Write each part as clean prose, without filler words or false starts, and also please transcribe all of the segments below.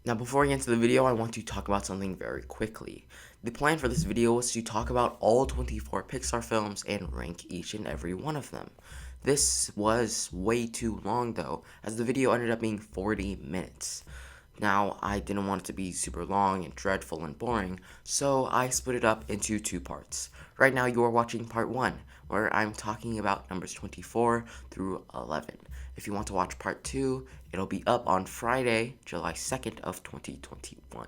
Now before I get into the video, I want to talk about something very quickly. The plan for this video was to talk about all 24 Pixar films and rank each and every one of them. This was way too long though, as the video ended up being 40 minutes. Now, I didn't want it to be super long and dreadful and boring, so I split it up into two parts. Right now, you are watching part 1, where I'm talking about numbers 24 through 11. If you want to watch part 2, it'll be up on Friday, July 2nd of 2021.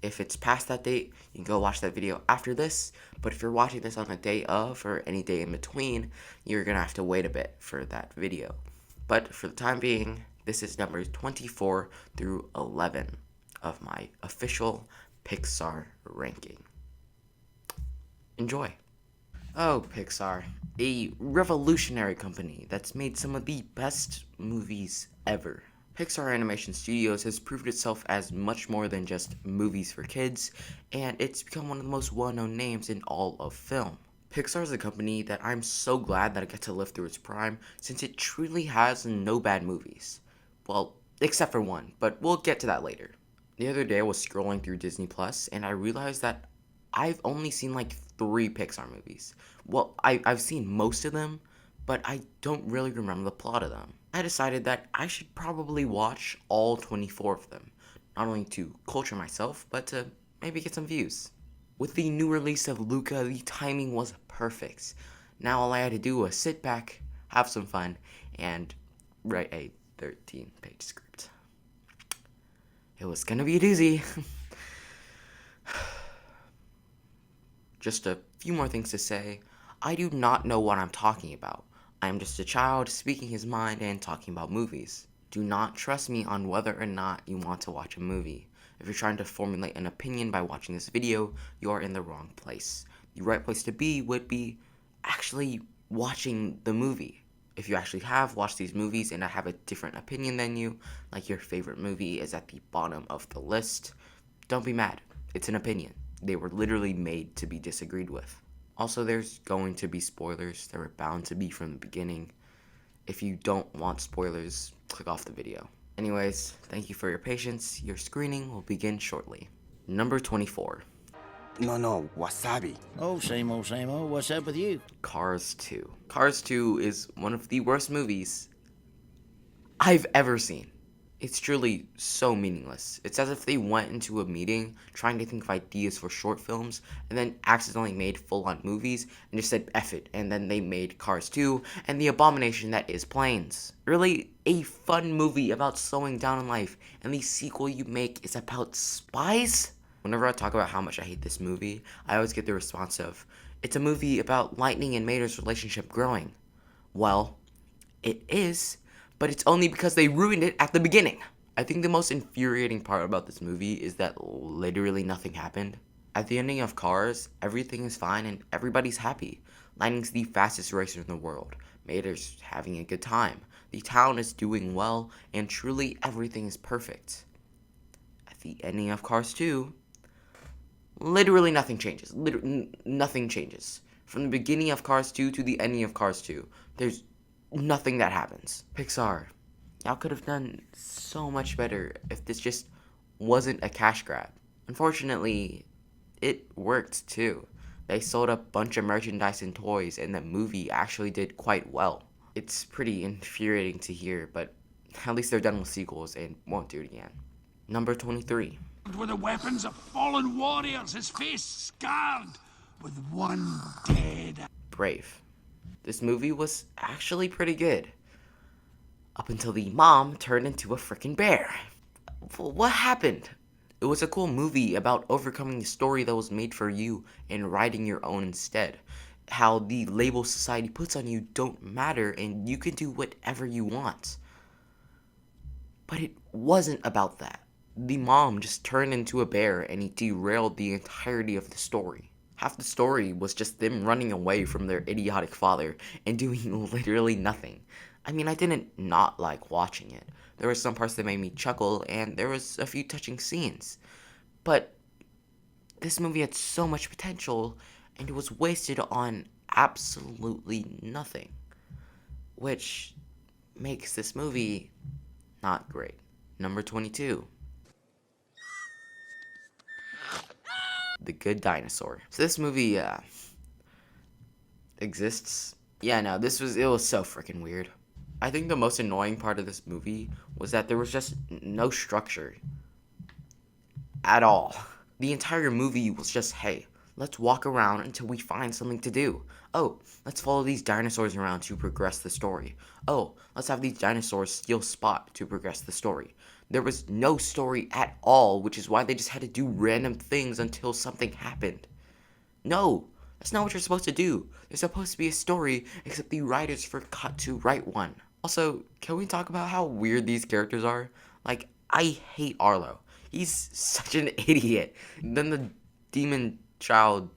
If it's past that date, you can go watch that video after this, but if you're watching this on the day of or any day in between, you're gonna have to wait a bit for that video. But for the time being, this is numbers 24 through 11 of my official Pixar ranking. Enjoy. Oh, Pixar, a revolutionary company that's made some of the best movies ever. Pixar Animation Studios has proved itself as much more than just movies for kids, and it's become one of the most well-known names in all of film. Pixar is a company that I'm so glad that I get to live through its prime, since it truly has no bad movies. Well, except for one, but we'll get to that later. The other day I was scrolling through Disney Plus and I realized that I've only seen like 3 Pixar movies. Well, I've seen most of them, but I don't really remember the plot of them. I decided that I should probably watch all 24 of them, not only to culture myself, but to maybe get some views. With the new release of Luca, the timing was perfect. Now all I had to do was sit back, have some fun, and write a 13-page script. It was gonna be a doozy. Just a few more things to say. I do not know what I'm talking about. I am just a child speaking his mind and talking about movies. Do not trust me on whether or not you want to watch a movie. If you're trying to formulate an opinion by watching this video, you are in the wrong place. The right place to be would be actually watching the movie. If you actually have watched these movies and I have a different opinion than you, like your favorite movie is at the bottom of the list, don't be mad. It's an opinion. They were literally made to be disagreed with. Also, there's going to be spoilers. There were bound to be from the beginning. If you don't want spoilers, click off the video. Anyways, thank you for your patience. Your screening will begin shortly. Number 24. No, no, wasabi. Oh, same old, same old. What's up with you? Cars 2. Cars 2 is one of the worst movies I've ever seen. It's truly so meaningless. It's as if they went into a meeting trying to think of ideas for short films and then accidentally made full-on movies and just said F it, and then they made Cars 2 and the abomination that is planes. Really a fun movie about slowing down in life, and the sequel you make is about spies? Whenever I talk about how much I hate this movie, I always get the response of, it's a movie about Lightning and Mater's relationship growing. Well, it is, but it's only because they ruined it at the beginning. I think the most infuriating part about this movie is that literally nothing happened. At the ending of Cars, everything is fine and everybody's happy. Lightning's the fastest racer in the world. Mater's having a good time. The town is doing well, and truly everything is perfect. At the ending of Cars 2, literally nothing changes. Nothing changes. From the beginning of Cars 2 to the ending of Cars 2, there's nothing that happens. Pixar, y'all could have done so much better if this just wasn't a cash grab. Unfortunately, it worked too. They sold a bunch of merchandise and toys, and the movie actually did quite well. It's pretty infuriating to hear, but at least they're done with sequels and won't do it again. Number 23. With the weapons of fallen warriors, his face scarred with one dead. Brave. This movie was actually pretty good. Up until the mom turned into a freaking bear. What happened? It was a cool movie about overcoming the story that was made for you and writing your own instead. How the labels society puts on you don't matter and you can do whatever you want. But it wasn't about that. The mom just turned into a bear and it derailed the entirety of the story. Half the story was just them running away from their idiotic father and doing literally nothing. I mean, I didn't not like watching it. There were some parts that made me chuckle, and there was a few touching scenes. But this movie had so much potential, and it was wasted on absolutely nothing. Which makes this movie not great. Number 22. The Good Dinosaur. So this movie exists. Yeah, no, it was so freaking weird. I think the most annoying part of this movie was that there was just no structure at all. The entire movie was just, hey, let's walk around until we find something to do. Oh, let's follow these dinosaurs around to progress the story. Oh, let's have these dinosaurs steal Spot to progress the story. There was no story at all, which is why they just had to do random things until something happened. No, that's not what you're supposed to do. There's supposed to be a story, except the writers forgot to write one. Also, can we talk about how weird these characters are? Like, I hate Arlo. He's such an idiot. Then the demon child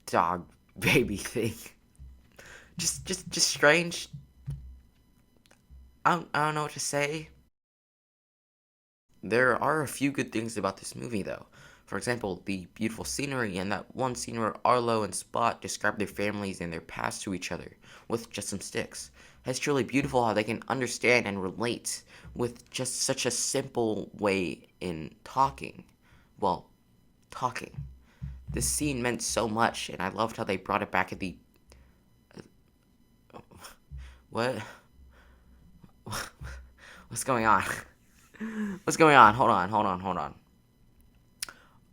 dog baby thing. Just strange. I don't know what to say. There are a few good things about this movie, though. For example, the beautiful scenery and that one scene where Arlo and Spot describe their families and their past to each other with just some sticks. It's truly beautiful how they can understand and relate with just such a simple way in talking. Well, talking. This scene meant so much, and I loved how they brought it back at the... What? What's going on? What's going on? Hold on.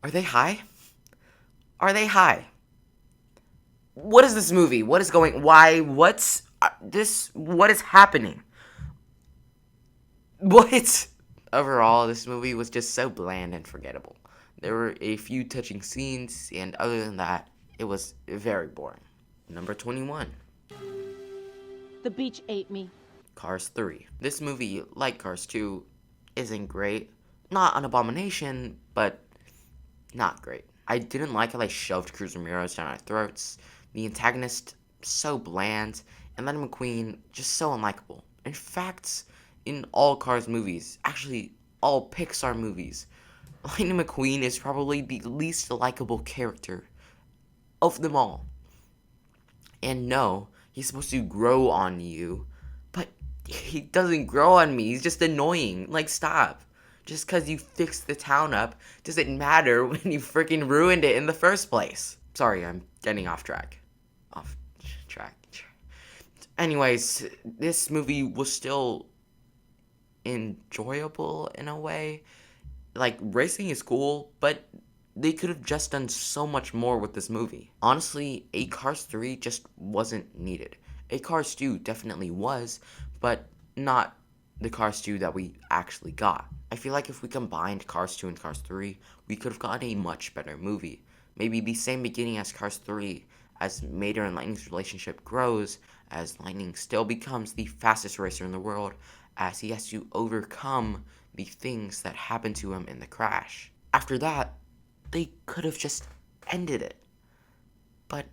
Are they high? Are they high? What is this movie? What is going... Why? What's... this... What is happening? What? Overall, this movie was just so bland and forgettable. There were a few touching scenes, and other than that, it was very boring. Number 21. The beach ate me. Cars 3. This movie, like Cars 2, isn't great. Not an abomination, but not great. I didn't like how they shoved Cruz Ramirez down our throats. The antagonist, so bland, and Lightning McQueen, just so unlikable. In fact, in all Cars movies, actually all Pixar movies, Lightning McQueen is probably the least likable character of them all. And no, he's supposed to grow on you, but he doesn't grow on me. He's just annoying. Like, stop. Just because you fixed the town up doesn't matter when you freaking ruined it in the first place. Sorry, I'm getting off track. Off track. Anyways, this movie was still enjoyable in a way. Like, racing is cool, but they could have just done so much more with this movie. Honestly, a Cars 3 just wasn't needed. A Cars 2 definitely was, but not the Cars 2 that we actually got. I feel like if we combined Cars 2 and Cars 3, we could have gotten a much better movie. Maybe the same beginning as Cars 3, as Mater and Lightning's relationship grows, as Lightning still becomes the fastest racer in the world, as he has to overcome the things that happened to him in the crash. After that, they could have just ended it. But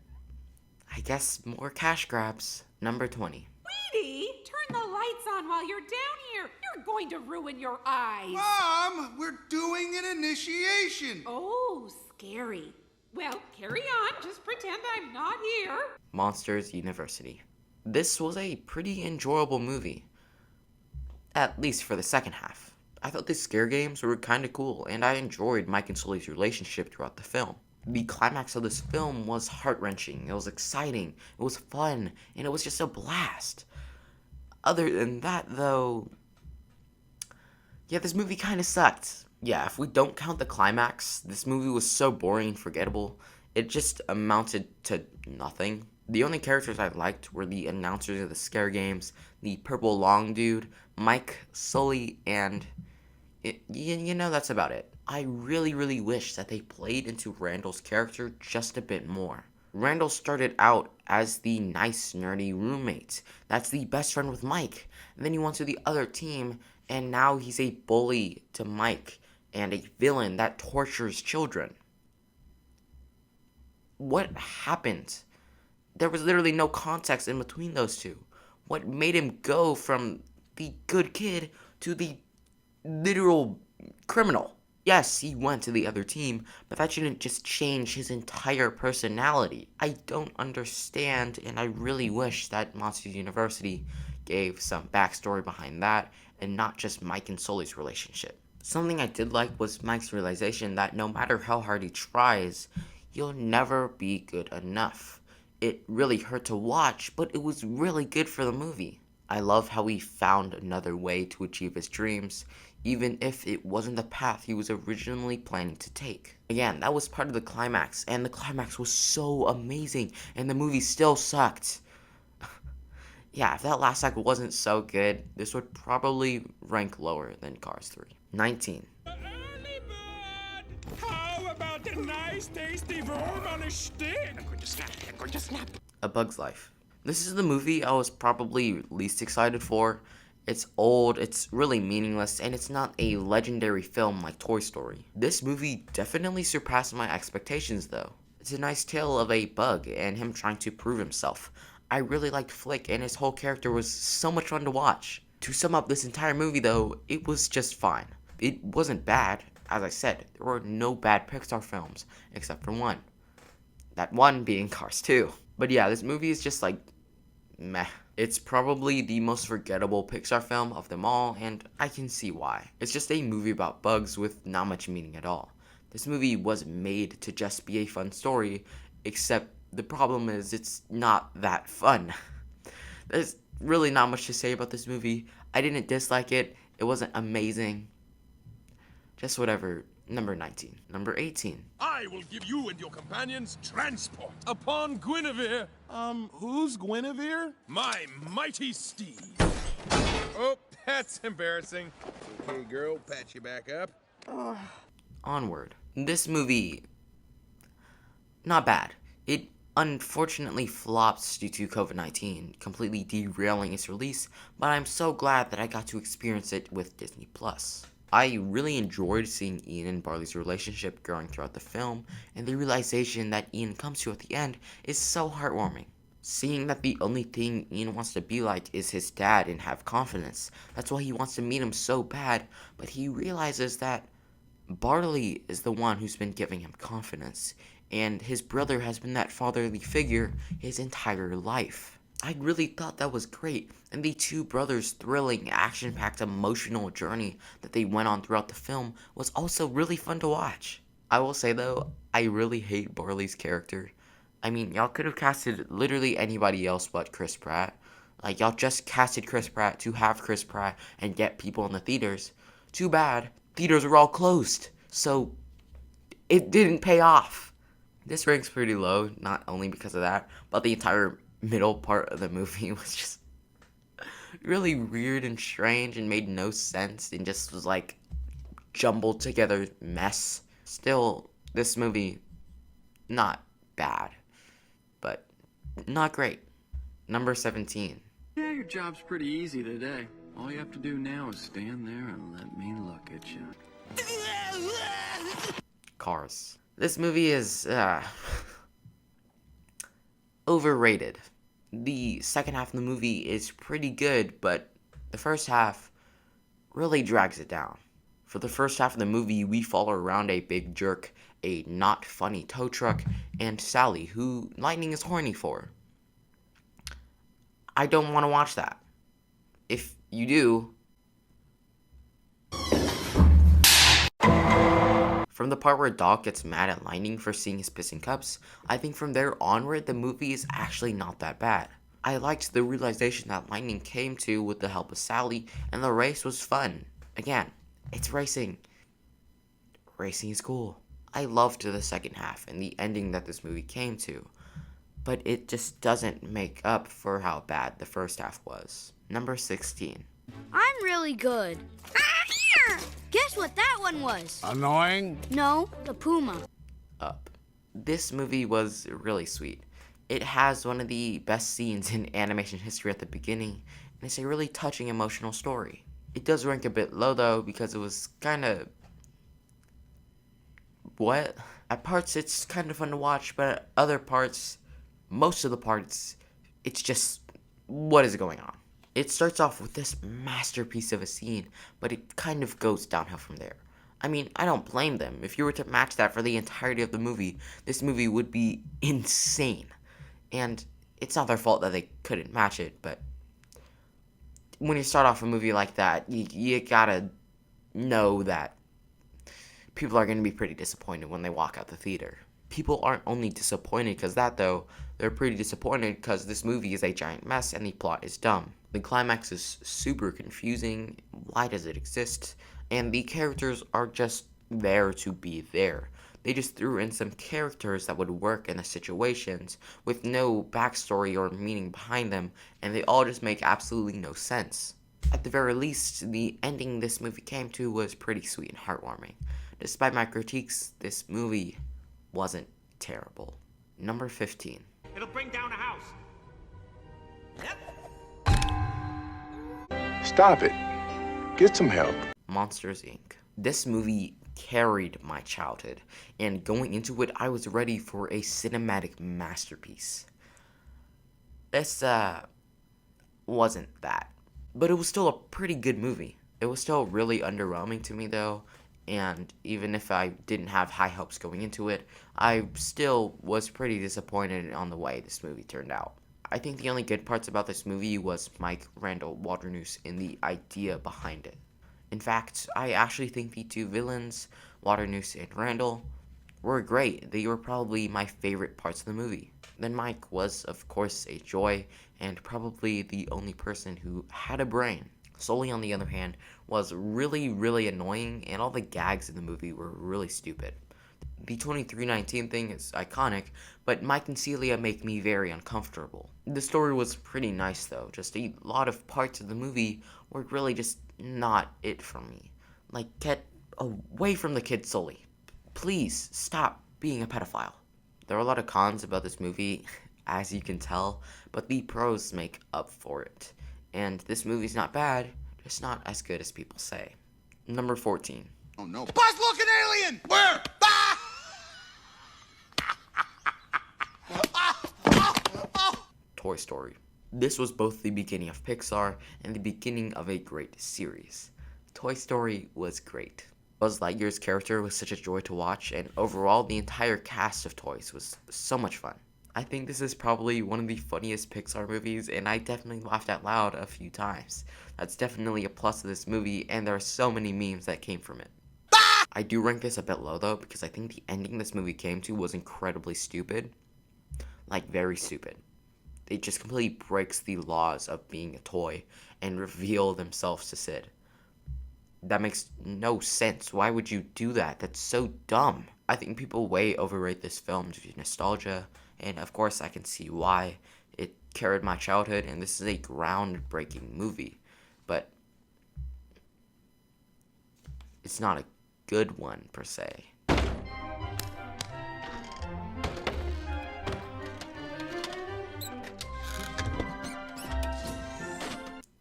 I guess more cash grabs. Number 20. Sweetie, turn the lights on while you're down here. You're going to ruin your eyes. Mom, we're doing an initiation. Oh, scary. Well, carry on. Just pretend I'm not here. Monsters University. This was a pretty enjoyable movie. At least for the second half. I thought the scare games were kind of cool, and I enjoyed Mike and Sully's relationship throughout the film. The climax of this film was heart-wrenching, it was exciting, it was fun, and it was just a blast. Other than that, though, yeah, this movie kind of sucked. Yeah, if we don't count the climax, this movie was so boring and forgettable, it just amounted to nothing. The only characters I liked were the announcers of the scare games, the purple long dude, Mike, Sully, and you know, that's about it. I really wish that they played into Randall's character just a bit more. Randall started out as the nice, nerdy roommate. That's the best friend with Mike. And then he went to the other team, and now he's a bully to Mike and a villain that tortures children. What happened? There was literally no context in between those two. What made him go from the good kid to the literal criminal? Yes, he went to the other team, but that shouldn't just change his entire personality. I don't understand, and I really wish that Monsters University gave some backstory behind that, and not just Mike and Sully's relationship. Something I did like was Mike's realization that no matter how hard he tries, you'll never be good enough. It really hurt to watch, but it was really good for the movie. I love how he found another way to achieve his dreams, even if it wasn't the path he was originally planning to take. Again, that was part of the climax, and the climax was so amazing, and the movie still sucked. Yeah, if that last act wasn't so good, this would probably rank lower than Cars 3. 19. Early bird! How about a nice tasty worm on a stick? I'm going to snap. A Bug's Life. This is the movie I was probably least excited for. It's old, it's really meaningless, and it's not a legendary film like Toy Story. This movie definitely surpassed my expectations though. It's a nice tale of a bug and him trying to prove himself. I really liked Flick, and his whole character was so much fun to watch. To sum up this entire movie though, it was just fine. It wasn't bad. As I said, there were no bad Pixar films, except for one. That one being Cars 2. But yeah, this movie is just like, meh. It's probably the most forgettable Pixar film of them all, and I can see why. It's just a movie about bugs with not much meaning at all. This movie was made to just be a fun story, except the problem is it's not that fun. There's really not much to say about this movie. I didn't dislike it. It wasn't amazing. Just whatever. Number 19. Number 18. I will give you and your companions transport upon Guinevere. Who's Guinevere? My mighty steed. Oh, that's embarrassing. Okay, girl, patch you back up. Onward. This movie, not bad. It unfortunately flops due to COVID-19, completely derailing its release, but I'm so glad that I got to experience it with Disney+. I really enjoyed seeing Ian and Barley's relationship growing throughout the film, and the realization that Ian comes to at the end is so heartwarming. Seeing that the only thing Ian wants to be like is his dad and have confidence. That's why he wants to meet him so bad, but he realizes that Barley is the one who's been giving him confidence, and his brother has been that fatherly figure his entire life. I really thought that was great, and the two brothers' thrilling, action-packed, emotional journey that they went on throughout the film was also really fun to watch. I will say though, I really hate Barley's character. I mean, y'all could have casted literally anybody else but Chris Pratt. Like, y'all just casted Chris Pratt to have Chris Pratt and get people in the theaters. Too bad, theaters were all closed, so it didn't pay off. This ranks pretty low, not only because of that, but the entire middle part of the movie was just really weird and strange and made no sense and just was like jumbled together mess. Still, this movie, not bad, but not great. Number 17. Yeah, your job's pretty easy today. All you have to do now is stand there and let me look at you. Cars. This movie is overrated. The second half of the movie is pretty good, but the first half really drags it down. For the first half of the movie, we follow around a big jerk, a not funny tow truck, and Sally, who Lightning is horny for. I don't want to watch that. If you do, from the part where Doc gets mad at Lightning for seeing his pissing cups, I think from there onward, the movie is actually not that bad. I liked the realization that Lightning came to with the help of Sally, and the race was fun. Again, it's racing. Racing is cool. I loved the second half and the ending that this movie came to, but it just doesn't make up for how bad the first half was. Number 16. I'm really good. Guess what that one was? Annoying? No, the puma. Up. This movie was really sweet. It has one of the best scenes in animation history at the beginning, and it's a really touching emotional story. It does rank a bit low though, because it was kinda... what? At parts it's kinda fun to watch, but at other parts, most of the parts, it's just, what is going on? It starts off with this masterpiece of a scene, but it kind of goes downhill from there. I mean, I don't blame them. If you were to match that for the entirety of the movie, this movie would be insane. And it's not their fault that they couldn't match it, but when you start off a movie like that, you gotta know that people are gonna be pretty disappointed when they walk out the theater. people aren't only disappointed because that though, they're pretty disappointed because this movie is a giant mess and the plot is dumb. The climax is super confusing, why does it exist, and the characters are just there to be there. They just threw in some characters that would work in the situations with no backstory or meaning behind them, and they all just make absolutely no sense. At the very least, the ending this movie came to was pretty sweet and heartwarming. Despite my critiques, this movie wasn't terrible. Number 15. It'll bring down a house. Stop it. Get some help. Monsters, Inc. This movie carried my childhood, and going into it, I was ready for a cinematic masterpiece. This, wasn't that. But it was still a pretty good movie. It was still really underwhelming to me, though, and even if I didn't have high hopes going into it, I still was pretty disappointed on the way this movie turned out. I think the only good parts about this movie was Mike Randall Waternoose and the idea behind it. In fact, I actually think the two villains, Waternoose and Randall, were great. They were probably my favorite parts of the movie. Then Mike was, of course, a joy, and probably the only person who had a brain. Sully, on the other hand, was really, really annoying, and all the gags in the movie were really stupid. The 2319 thing is iconic, but Mike and Celia make me very uncomfortable. The story was pretty nice though, just a lot of parts of the movie were really just not it for me. Like, get away from the kid Sully. Please, stop being a pedophile. There are a lot of cons about this movie, as you can tell, but the pros make up for it. And this movie's not bad, just not as good as people say. Number 14. Oh no. Buzz-looking alien! Where? Ah! Toy Story. This was both the beginning of Pixar and the beginning of a great series. Toy Story was great. Buzz Lightyear's character was such a joy to watch, and overall the entire cast of toys was so much fun. I think this is probably one of the funniest Pixar movies, and I definitely laughed out loud a few times. That's definitely a plus of this movie, and there are so many memes that came from it. I do rank this a bit low though, because I think the ending this movie came to was incredibly stupid. Like, very stupid. It just completely breaks the laws of being a toy and reveal themselves to Sid. That makes no sense. Why would you do that? That's so dumb. I think people way overrate this film due to nostalgia, and of course I can see why. It carried my childhood, and this is a groundbreaking movie, but it's not a good one per se.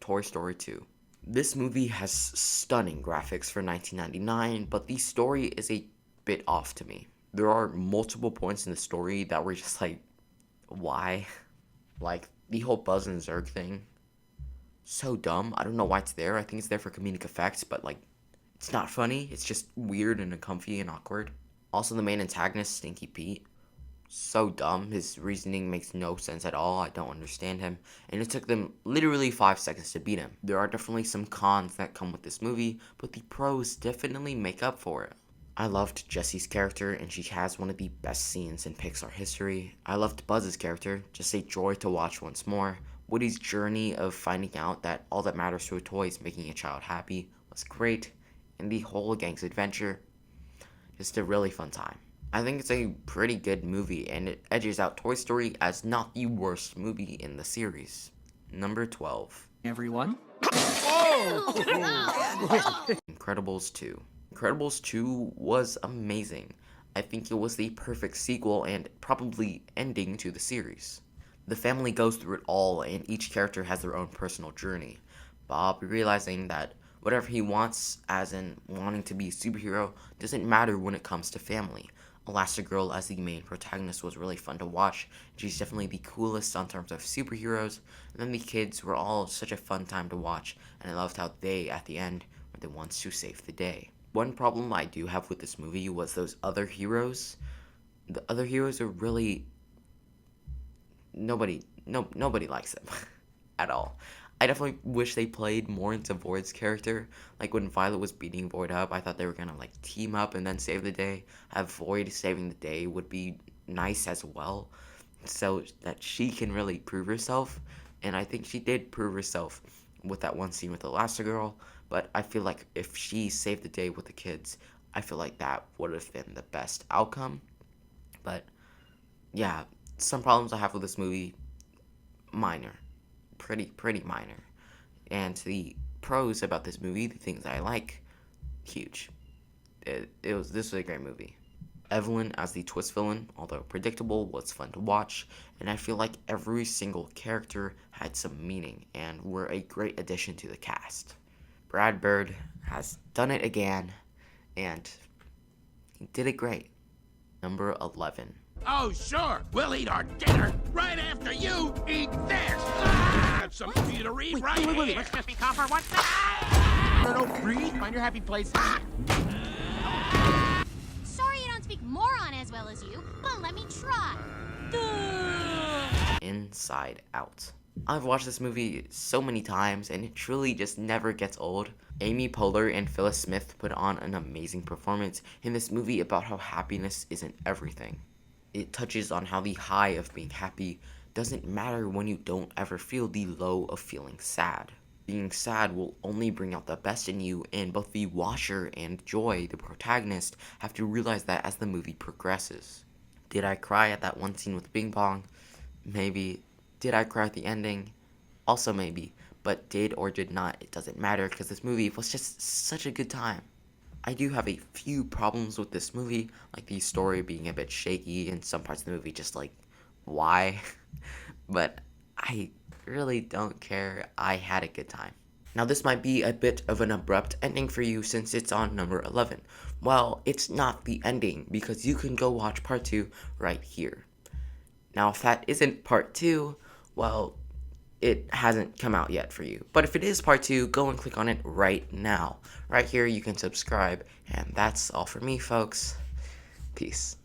Toy Story 2. This movie has stunning graphics for 1999, but the story is a bit off to me. There are multiple points in the story that were just like, why? Like, the whole Buzz and Zurg thing. So dumb. I don't know why it's there. I think it's there for comedic effects, but like, it's not funny. It's just weird and uncomfy and awkward. Also, the main antagonist, Stinky Pete. So dumb. His reasoning makes no sense at all. I don't understand him. And it took them literally 5 seconds to beat him. There are definitely some cons that come with this movie, but the pros definitely make up for it. I loved Jessie's character, and she has one of the best scenes in Pixar history. I loved Buzz's character, just a joy to watch once more. Woody's journey of finding out that all that matters to a toy is making a child happy was great. And the whole gang's adventure, just a really fun time. I think it's a pretty good movie, and it edges out Toy Story as not the worst movie in the series. Number 12. Everyone? Incredibles 2. Incredibles 2 was amazing. I think it was the perfect sequel and probably ending to the series. The family goes through it all, and each character has their own personal journey. Bob realizing that whatever he wants, as in wanting to be a superhero, doesn't matter when it comes to family. Elastigirl as the main protagonist was really fun to watch. She's definitely the coolest on terms of superheroes. And then the kids were all such a fun time to watch, and I loved how they, at the end, were the ones to save the day. One problem I do have with this movie was those other heroes. The other heroes are really... Nobody likes them at all. I definitely wish they played more into Void's character. Like when Violet was beating Void up, I thought they were gonna like team up and then save the day. Have Void saving the day would be nice as well, so that she can really prove herself. And I think she did prove herself with that one scene with Elastigirl. But I feel like if she saved the day with the kids, I feel like that would have been the best outcome. But yeah, some problems I have with this movie, minor, pretty minor. And the pros about this movie, the things I like, huge. This was a great movie. Evelyn as the twist villain, although predictable, was fun to watch, and I feel like every single character had some meaning and were a great addition to the cast. Brad Bird has done it again, and he did it great. Number 11. Oh, sure. We'll eat our dinner right after you eat this. Got something for you to read right here. Let's just be calm for one second. No, breathe. Find your happy place. Sorry you don't speak moron as well as you, but let me try. Inside Out. I've watched this movie so many times, and it truly just never gets old. Amy Poehler and Phyllis Smith put on an amazing performance in this movie about how happiness isn't everything. It touches on how the high of being happy doesn't matter when you don't ever feel the low of feeling sad. Being sad will only bring out the best in you, and both the watcher and Joy, the protagonist, have to realize that as the movie progresses. Did I cry at that one scene with Bing Bong? Maybe. Did I cry at the ending? Also maybe. But did or did not, it doesn't matter, because this movie was just such a good time. I do have a few problems with this movie, like the story being a bit shaky and some parts of the movie just like, why? But I really don't care. I had a good time. Now this might be a bit of an abrupt ending for you since it's on number 11. Well, it's not the ending because you can go watch part 2 right here. Now if that isn't part 2, well, it hasn't come out yet for you. But if it is part 2, go and click on it right now. Right here you can subscribe, and that's all for me, folks. Peace.